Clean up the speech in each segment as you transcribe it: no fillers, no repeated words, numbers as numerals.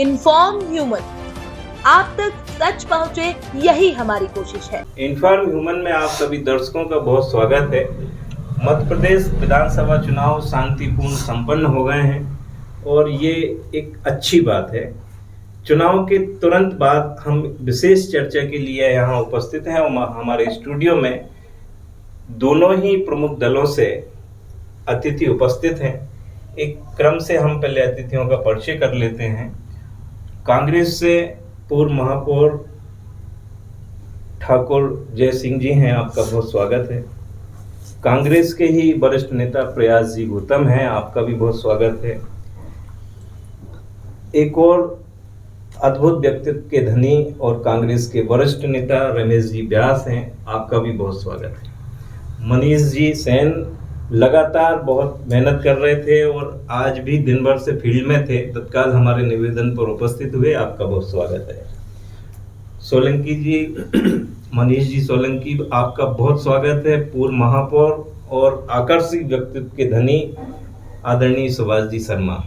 Inform human, आप तक सच पहुंचे, यही हमारी कोशिश है। इन्फॉर्म ह्यूमन में आप सभी दर्शकों का बहुत स्वागत है। मध्य प्रदेश विधानसभा चुनाव शांतिपूर्ण संपन्न हो गए हैं और ये एक अच्छी बात है। चुनाव के तुरंत बाद हम विशेष चर्चा के लिए यहाँ उपस्थित हैं और हमारे स्टूडियो में दोनों ही प्रमुख दलों से अतिथि उपस्थित हैं। एक क्रम से हम पहले अतिथियों का परिचय कर लेते हैं। कांग्रेस से पूर्व महापौर ठाकुर जय सिंह जी हैं, आपका बहुत स्वागत है। कांग्रेस के ही वरिष्ठ नेता प्रयास जी गौतम हैं, आपका भी बहुत स्वागत है। एक और अद्भुत व्यक्तित्व के धनी और कांग्रेस के वरिष्ठ नेता रमेश जी व्यास हैं, आपका भी बहुत स्वागत है। मनीष जी सेन लगातार बहुत मेहनत कर रहे थे और आज भी दिन भर से फील्ड में थे, तत्काल हमारे निवेदन पर उपस्थित हुए, आपका बहुत स्वागत है। सोलंकी जी, मनीष जी सोलंकी, आपका बहुत स्वागत है। पूर्व महापौर और आकर्षक व्यक्तित्व के धनी आदरणीय सुभाष जी शर्मा,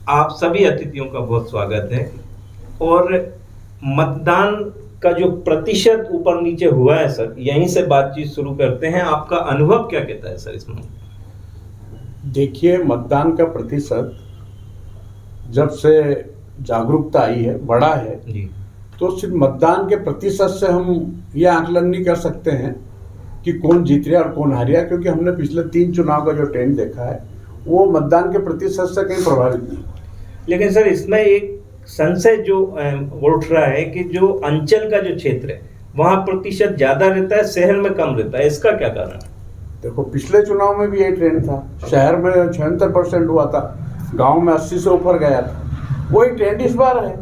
आप सभी अतिथियों का बहुत स्वागत है। और मतदान का जो प्रतिशत ऊपर नीचे हुआ है सर, यहीं से बातचीत शुरू करते हैं। आपका अनुभव क्या कहता है सर इसमें? देखिए, मतदान का प्रतिशत जब से जागरूकता आई है, बढ़ा है जी, तो सिर्फ मतदान के प्रतिशत से हम यह आकलन नहीं कर सकते हैं कि कौन जीत रहा और कौन हार रहा, क्योंकि हमने पिछले 3 चुनाव का जो ट्रेंड देखा है वो मतदान के प्रतिशत से कहीं प्रभावित नहीं। लेकिन सर इसमें एक संशय जो उठ रहा है कि जो अंचल का जो क्षेत्र है वहाँ प्रतिशत ज्यादा रहता है, शहर में कम रहता है, इसका क्या कारण है? देखो, पिछले चुनाव में भी यही ट्रेंड था। शहर में 76% हुआ था, गांव में 80 से ऊपर गया था। वही ट्रेंड इस बार है,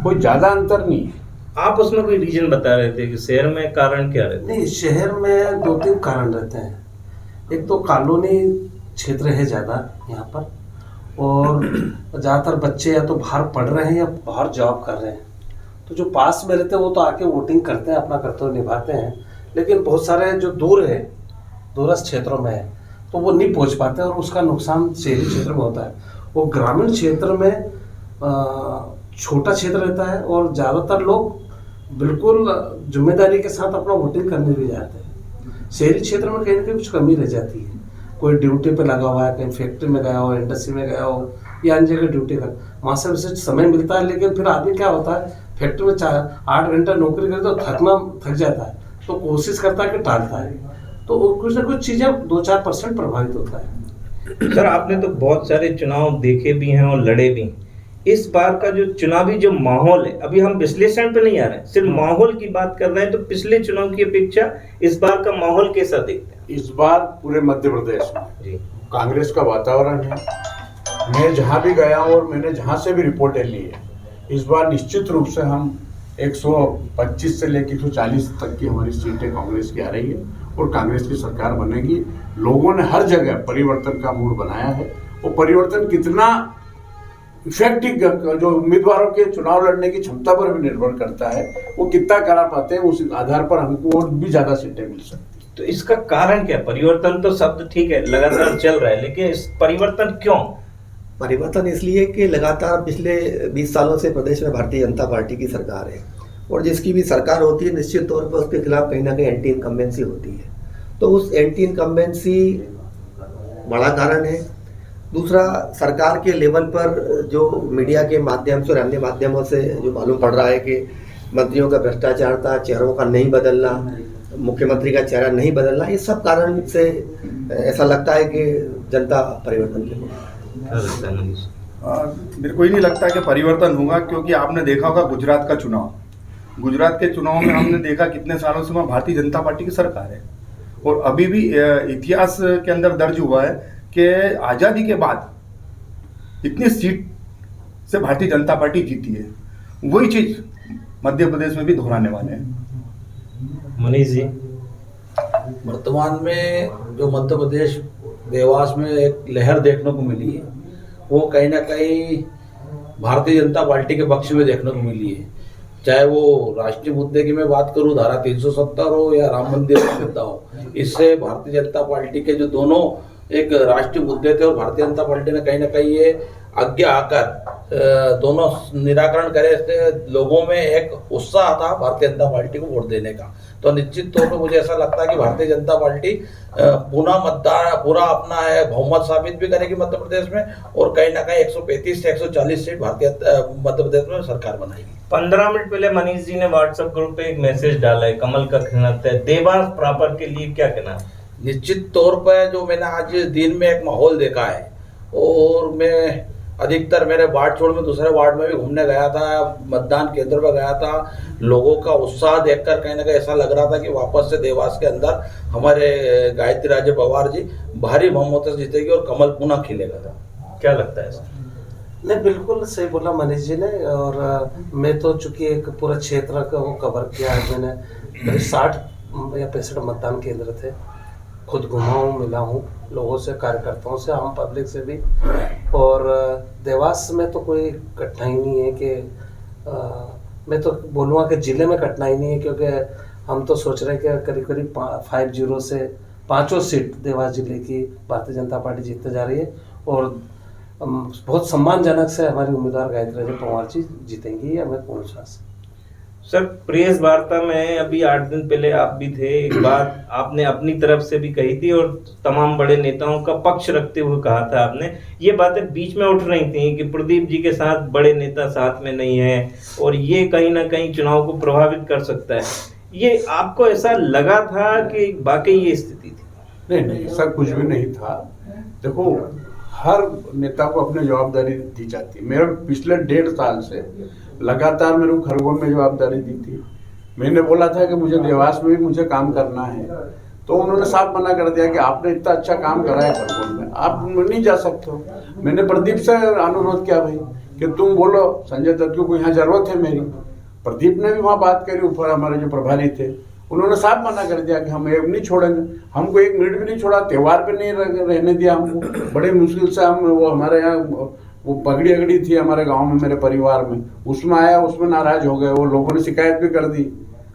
कोई ज्यादा अंतर नहीं है। आप उसमें कोई रीजन बता रहे थे कि शहर में कारण क्या रहता है? नहीं, शहर में 2-3 कारण रहते हैं। एक तो कॉलोनी क्षेत्र है ज़्यादा यहाँ पर, और ज़्यादातर बच्चे या तो बाहर पढ़ रहे हैं या बाहर जॉब कर रहे हैं, तो जो पास में रहते हैं वो तो आके वोटिंग करते हैं, अपना कर्तव्य निभाते हैं। लेकिन बहुत सारे जो दूर है, दूरस्थ क्षेत्रों में है, तो वो नहीं पहुँच पाते और उसका नुकसान शहरी क्षेत्र में होता है। वो ग्रामीण क्षेत्र में छोटा क्षेत्र रहता है और ज़्यादातर लोग बिल्कुल जिम्मेदारी के साथ अपना वोटिंग करने भी जाते हैं। शहरी क्षेत्र में कहीं ना कहीं कुछ कमी रह जाती है। कोई ड्यूटी पे लगा हुआ है, कहीं फैक्ट्री में गया हो, इंडस्ट्री में गया हो या अन्य जगह ड्यूटी कर, वहाँ से विशेष समय मिलता है। लेकिन फिर आदमी क्या होता है, फैक्ट्री में 8 घंटा नौकरी करते तो थक जाता है, तो कोशिश करता है कि टालता है, तो कुछ ना कुछ चीज़ें 2-4% प्रभावित होता है। सर आपने तो बहुत सारे चुनाव देखे भी हैं और लड़े भी। इस बार का जो चुनावी जो माहौल है, अभी हम विश्लेषण पे नहीं आ रहे हैं, सिर्फ माहौल की बात कर रहे हैं, तो पिछले चुनाव की अपेक्षा इस बार का माहौल कैसा देखते हैं? इस बार पूरे मध्य प्रदेश में जी, कांग्रेस का वातावरण है। मैं जहाँ भी गया हूँ और मैंने जहाँ से भी रिपोर्टें ली है, इस बार निश्चित रूप से हम 125 से लेकर 140 तक की हमारी सीटें कांग्रेस की आ रही है और कांग्रेस की सरकार बनेगी। लोगों ने हर जगह परिवर्तन का मूड बनाया है। वो परिवर्तन कितना इफेक्टिव, जो उम्मीदवारों के चुनाव लड़ने की क्षमता पर भी निर्भर करता है, वो कितना करा पाते हैं, उस आधार पर हमको और भी ज्यादा सीटें मिल सकती हैं। तो इसका कारण क्या? परिवर्तन तो शब्द ठीक है, लगातार चल रहा है, लेकिन इस परिवर्तन क्यों? परिवर्तन इसलिए कि लगातार पिछले 20 सालों से प्रदेश में भारतीय जनता पार्टी की सरकार है और जिसकी भी सरकार होती है निश्चित तौर पर उसके खिलाफ कहीं ना कहीं एंटी इनकम्बेंसी होती है। तो उस एंटी इनकम्बेंसी बड़ा कारण है। दूसरा, सरकार के लेवल पर जो मीडिया के माध्यम से और अन्य माध्यमों से जो मालूम पड़ रहा है कि मंत्रियों का भ्रष्टाचार था, चेहरों का नहीं बदलना, मुख्यमंत्री का चेहरा नहीं बदलना, ये सब कारण से ऐसा लगता है कि जनता परिवर्तन के मेरे को ही नहीं लगता कि परिवर्तन होगा, क्योंकि आपने देखा होगा गुजरात के चुनाव में हमने देखा कितने सालों से वहाँ भारतीय जनता पार्टी की सरकार है और अभी भी इतिहास के अंदर दर्ज हुआ है कि आज़ादी के बाद इतनी सीट से भारतीय जनता पार्टी जीती है। वही चीज़ मध्य प्रदेश में भी दोहराने वाले हैं। मनीष जी, वर्तमान में जो मध्य प्रदेश देवास में एक लहर देखने को मिली है, वो कहीं ना कहीं भारतीय जनता पार्टी के पक्ष में देखने को मिली है। चाहे वो राष्ट्रीय मुद्दे की मैं बात करूं, धारा 370 हो या राम मंदिर का मुद्दा हो, इससे भारतीय जनता पार्टी के जो दोनों एक राष्ट्रीय मुद्दे थे और भारतीय जनता पार्टी ने कहीं ना कहीं ये आगे आकर दोनों निराकरण करे से लोगों में एक उत्साह था भारतीय जनता पार्टी को वोट देने का। तो निश्चित तौर पर मुझे ऐसा लगता है कि भारतीय जनता पार्टी पूरा अपना है बहुमत साबित भी करेगी मध्य प्रदेश में, और कहीं ना कहीं 135 से 140 सीट भारतीय मध्य प्रदेश में सरकार बनाएगी। 15 मिनट पहले मनीष जी ने व्हाट्सएप ग्रुप पे एक मैसेज डाला है, कमल का खिलत है, देवास प्रॉपर के लिए क्या कहना है? निश्चित तौर पर जो मैंने आज दिन में एक माहौल देखा है, और मैं अधिकतर मेरे वार्ड छोड़ में दूसरे वार्ड में भी घूमने गया था, मतदान केंद्र पर गया था, लोगों का उत्साह देखकर कहीं ना कहीं ऐसा लग रहा था कि वापस से देवास के अंदर हमारे गायत्री राजे पवार जी भारी बहुमत से जीतेगी और कमल पुनः खिलेगा। क्या लगता है सर? नहीं, बिल्कुल सही बोला मनीष जी ने। और मैं तो चूंकि एक पूरा क्षेत्र का वो कवर किया है, मैंने करीब 60 या 65 मतदान केंद्र थे, खुद घुमा हूँ, मिला हूँ लोगों से, कार्यकर्ताओं से, आम पब्लिक से भी। और देवास में तो कोई कठिनाई नहीं है कि मैं तो बोलूँगा कि ज़िले में कठिनाई नहीं है, क्योंकि हम तो सोच रहे हैं कि करीब करीब 50 से 5 सीट देवास जिले की भारतीय जनता पार्टी जीतने जा रही है, और बहुत सम्मानजनक से हमारी उम्मीदवार गायत्री राजे पवार जी जीतेंगी, हमें पूर्ण विश्वास है। सर, प्रेस वार्ता में अभी 8 दिन पहले आप भी थे, एक बात आपने अपनी तरफ से भी कही थी और तमाम बड़े नेताओं का पक्ष रखते हुए कहा था आपने, ये बातें बीच में उठ रही थी कि प्रदीप जी के साथ बड़े नेता साथ में नहीं है और ये कहीं ना कहीं चुनाव को प्रभावित कर सकता है। ये आपको ऐसा लगा था कि वाकई ये स्थिति थी? नहीं, ऐसा कुछ भी नहीं था। देखो, हर नेता को अपनी जवाबदारी दी जाती है। मेरे पिछले 1.5 साल से लगातार मेरे को खरगोन में जवाबदारी दी थी। मैंने बोला था कि मुझे देवास में भी मुझे काम करना है, तो उन्होंने साफ मना कर दिया कि आपने इतना अच्छा काम करा है खरगोन में, आप नहीं जा सकते हो। मैंने प्रदीप से अनुरोध किया भाई कि तुम बोलो संजय दत्त को यहाँ जरूरत है मेरी। प्रदीप ने भी वहाँ बात करी, ऊपर हमारे जो प्रभारी थे उन्होंने साफ मना कर दिया कि हम नहीं छोड़ेंगे। हमको 1 मिनट भी नहीं छोड़ा, त्योहार पे नहीं रहने दिया हमको। बड़े मुश्किल से हम, वो हमारे यहाँ वो पगड़ी अगड़ी थी हमारे गांव में, मेरे परिवार में, उसमें आया, उसमें नाराज हो गए। वो लोगों ने शिकायत भी कर दी।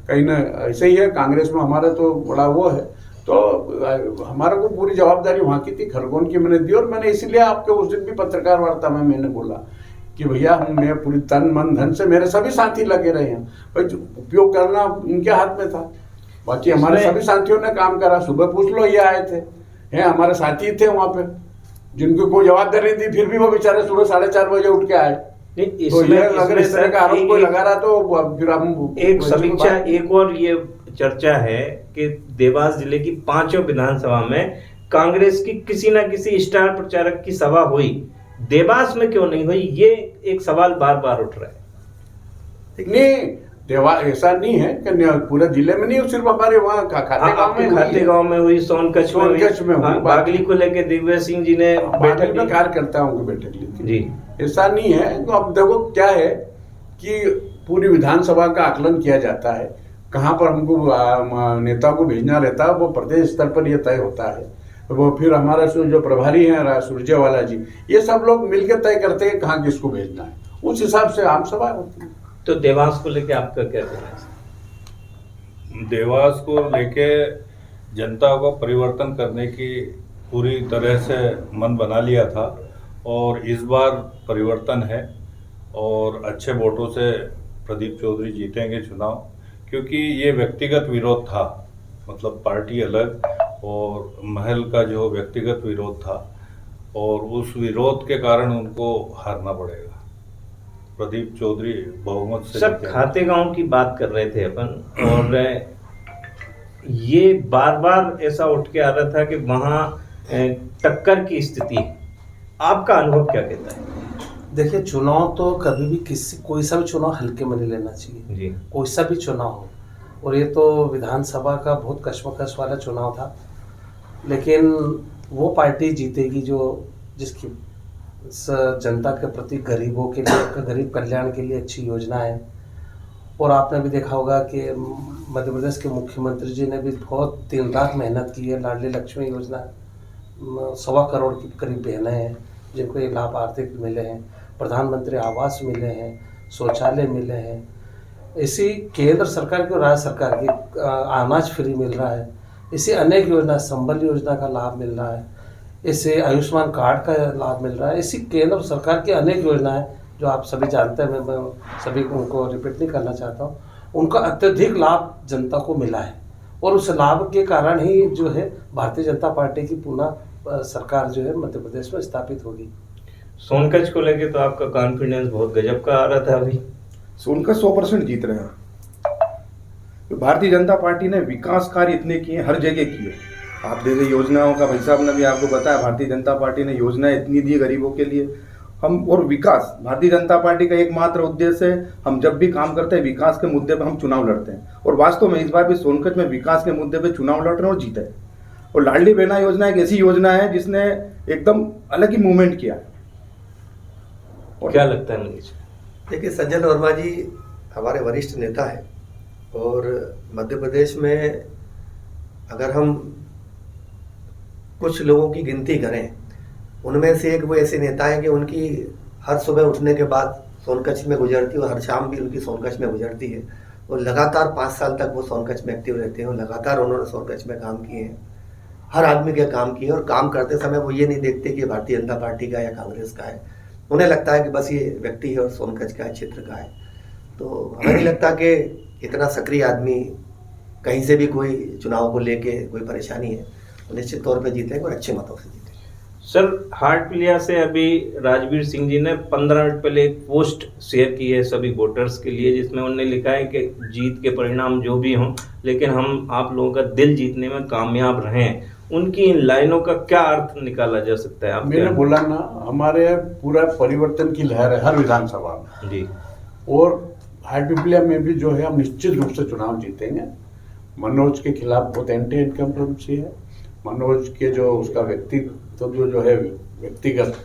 कहीं ना ऐसे ही है, कांग्रेस में हमारा तो बड़ा वो है, तो हमारे को पूरी जवाबदारी वहाँ की थी, खरगोन की मैंने दी। और मैंने इसलिए आपके उस दिन भी पत्रकार वार्ता में मैंने बोला कि भैया मैं पूरी तन मन धन से, मेरे सभी साथी लगे रहे हैं भाई, उपयोग करना उनके हाथ में था। बाकी हमारे सभी साथियों ने काम करा। सुबह पूछ लो, ये आए थे, हैं हमारे साथी थे वहाँ पे, जिनको कोई जवाबदारी दी, फिर भी वो बेचारे सुबह 4:30 बजे उठ के आए। तो ये अगर इस तरह का आरोप कोई लगा रहा तो फिर हम एक समीक्षा, एक और ये चर्चा है कि देवास जिले की 5 विधानसभा में कांग्रेस की किसी न किसी स्टार प्रचारक की सभा हुई, देवास में क्यों नहीं हुई? ये एक सवाल बार बार उठ रहा है। नहीं, देवास ऐसा नहीं है कि पूरे जिले में नहीं, सिर्फ हमारे वहाँ खाते गांव में हुई, सोनकच्छ में हुई, बागली को लेके दिग्विजय सिंह जी ने बैठक में कार्यकर्ताओं की बैठक ली थी जी। ऐसा नहीं है। तो अब देखो क्या है कि पूरी विधानसभा का आकलन किया जाता है, कहाँ पर हमको नेता को भेजना रहता है, वो प्रदेश स्तर पर यह तय होता है। वो फिर हमारा जो प्रभारी हैं सुरजेवाला जी, ये सब लोग मिलकर तय करते हैं कहाँ किसको भेजना है, उस हिसाब से आम सभा होती है। तो देवास को लेके आपका क्या कहना है? देवास को लेके जनता को परिवर्तन करने की पूरी तरह से मन बना लिया था, और इस बार परिवर्तन है और अच्छे वोटों से प्रदीप चौधरी जीतेंगे चुनाव, क्योंकि ये व्यक्तिगत विरोध था, मतलब पार्टी अलग और महल का जो व्यक्तिगत विरोध था, और उस विरोध के कारण उनको हारना पड़ेगा। प्रदीप चौधरी बहुमत से। सर, खातेगांव की बात कर रहे थे अपन, और ये बार बार ऐसा उठ के आ रहा था कि वहाँ टक्कर की स्थिति है। आपका अनुभव क्या कहता है? देखिए, चुनाव तो कभी भी कोई सा भी चुनाव हल्के में नहीं लेना चाहिए जी। कोई सा भी चुनाव हो, और ये तो विधानसभा का बहुत कश्मकश वाला चुनाव था, लेकिन वो पार्टी जीतेगी जिसकी जनता के प्रति, गरीबों के लिए, गरीब कल्याण के लिए अच्छी योजना है। और आपने भी देखा होगा कि मध्य प्रदेश के मुख्यमंत्री जी ने भी बहुत दिन रात मेहनत की है। लाडली लक्ष्मी योजना 1.25 करोड़ की करीब बहनें हैं जिनको ये लाभ आर्थिक मिले हैं, प्रधानमंत्री आवास मिले हैं, शौचालय मिले हैं, इसी केंद्र सरकार की और राज्य सरकार की अनाज फ्री मिल रहा है, इसी अनेक योजना, संबल योजना का लाभ मिल रहा है। इससे आयुष्मान कार्ड का लाभ मिल रहा है। इसी केंद्र सरकार की अनेक योजनाएं जो आप सभी जानते हैं, मैं सभी को उनको रिपीट नहीं करना चाहता हूँ, उनका अत्यधिक लाभ जनता को मिला है और उस लाभ के कारण ही जो है भारतीय जनता पार्टी की पुनः सरकार जो है मध्य प्रदेश में स्थापित होगी। सोनकच्छ को लेके तो आपका कॉन्फिडेंस बहुत गजब का आ रहा था अभी। सोनकच्छ 100% जीत रहे हैं। तो भारतीय जनता पार्टी ने विकास कार्य इतने किए, हर जगह किए। आप जैसे योजनाओं का भाई साहब ने भी आपको बताया, भारतीय जनता पार्टी ने योजनाएं इतनी दी गरीबों के लिए। हम और विकास, भारतीय जनता पार्टी का एकमात्र उद्देश्य है, हम जब भी काम करते हैं विकास के मुद्दे पर हम चुनाव लड़ते हैं और वास्तव में इस बार भी सोनकच्छ में विकास के मुद्दे पर चुनाव लड़ रहे हैं और जीते हैं। और लाडली बहना योजना एक ऐसी योजना है जिसने एकदम अलग ही मूवमेंट किया। और क्या लगता है मनीष? देखिए, सज्जन वर्मा जी हमारे वरिष्ठ नेता है और मध्य प्रदेश में अगर हम कुछ लोगों की गिनती करें, उनमें से एक वो ऐसे नेता हैं कि उनकी हर सुबह उठने के बाद सोनकच्छ में गुजरती है और हर शाम भी उनकी सोनकच्छ में गुजरती है और लगातार 5 साल तक वो सोनकच्छ में एक्टिव रहते हैं और लगातार उन्होंने सोनकच्छ में काम किए हैं। हर आदमी के काम किए और काम करते समय वो ये नहीं देखते कि भारतीय जनता पार्टी का या कांग्रेस का है। उन्हें लगता है कि बस ये व्यक्ति है और सोनकच्छ का है, क्षेत्र का है। तो हमें नहीं लगता कि इतना सक्रिय आदमी कहीं से भी कोई चुनाव को लेके कोई परेशानी है, तो निश्चित तौर पे जीतेंगे और अच्छे मतों से जीतेंगे। सर, हाटपिलिया से अभी राजवीर सिंह जी ने 15 मिनट पहले एक पोस्ट शेयर की है सभी वोटर्स के लिए, जिसमें उन्होंने लिखा है कि जीत के परिणाम जो भी हों, लेकिन हम आप लोगों का दिल जीतने में कामयाब रहें। उनकी इन लाइनों का क्या अर्थ निकाला जा सकता है? आप मैंने बोला ना, हमारे पूरा परिवर्तन की लहर है हर विधानसभा में जी, और हाटपिलिया में भी जो है हम निश्चित रूप से चुनाव जीतेंगे। मनोज के खिलाफ बहुत एंटी इनकम्बेंसी है। मनोज के जो उसका व्यक्तित्व जो है व्यक्तिगत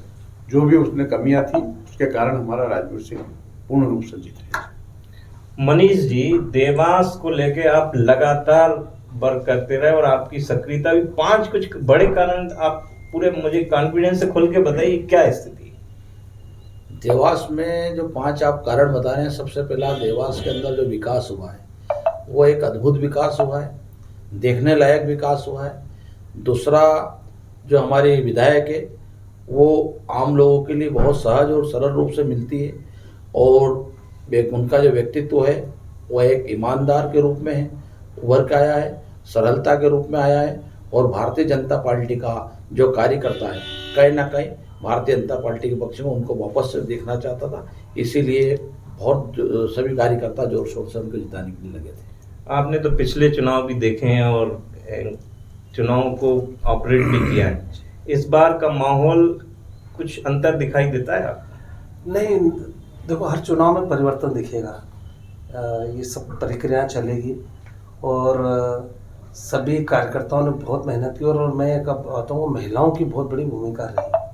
जो भी उसने कमियां थी, उसके कारण हमारा राजवीर सिंह पूर्ण रूप से जीत रहे। मनीष जी, देवास को लेके आप लगातार वर्क करते रहे और आपकी सक्रियता भी 5 कुछ बड़े कारण आप पूरे मुझे कॉन्फिडेंस से खुल के बताइए, क्या स्थिति? देवास में जो 5 आप कारण बता रहे हैं, सबसे पहला देवास के अंदर जो विकास हुआ है वो एक अद्भुत विकास हुआ है, देखने लायक विकास हुआ है। दूसरा, जो हमारी विधायक है वो आम लोगों के लिए बहुत सहज और सरल रूप से मिलती है और उनका जो व्यक्तित्व है वो एक ईमानदार के रूप में उभर के आया है, सरलता के रूप में आया है और भारतीय जनता पार्टी का जो कार्यकर्ता है कहीं ना कहीं भारतीय जनता पार्टी के पक्ष में उनको वापस से देखना चाहता था, इसीलिए बहुत सभी कार्यकर्ता जोर शोर से उनको जिताने के लिए लगे थे। आपने तो पिछले चुनाव भी देखे हैं और चुनाव को ऑपरेट भी किया है, इस बार का माहौल कुछ अंतर दिखाई देता है आपको? नहीं, देखो, हर चुनाव में परिवर्तन दिखेगा, ये सब प्रक्रिया चलेगी और सभी कार्यकर्ताओं ने बहुत मेहनत की और मैं कब कहता हूँ महिलाओं की बहुत बड़ी भूमिका रही।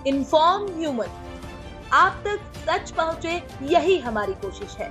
इन्फॉर्म ह्यूमन, आप तक सच पहुंचे, यही हमारी कोशिश है।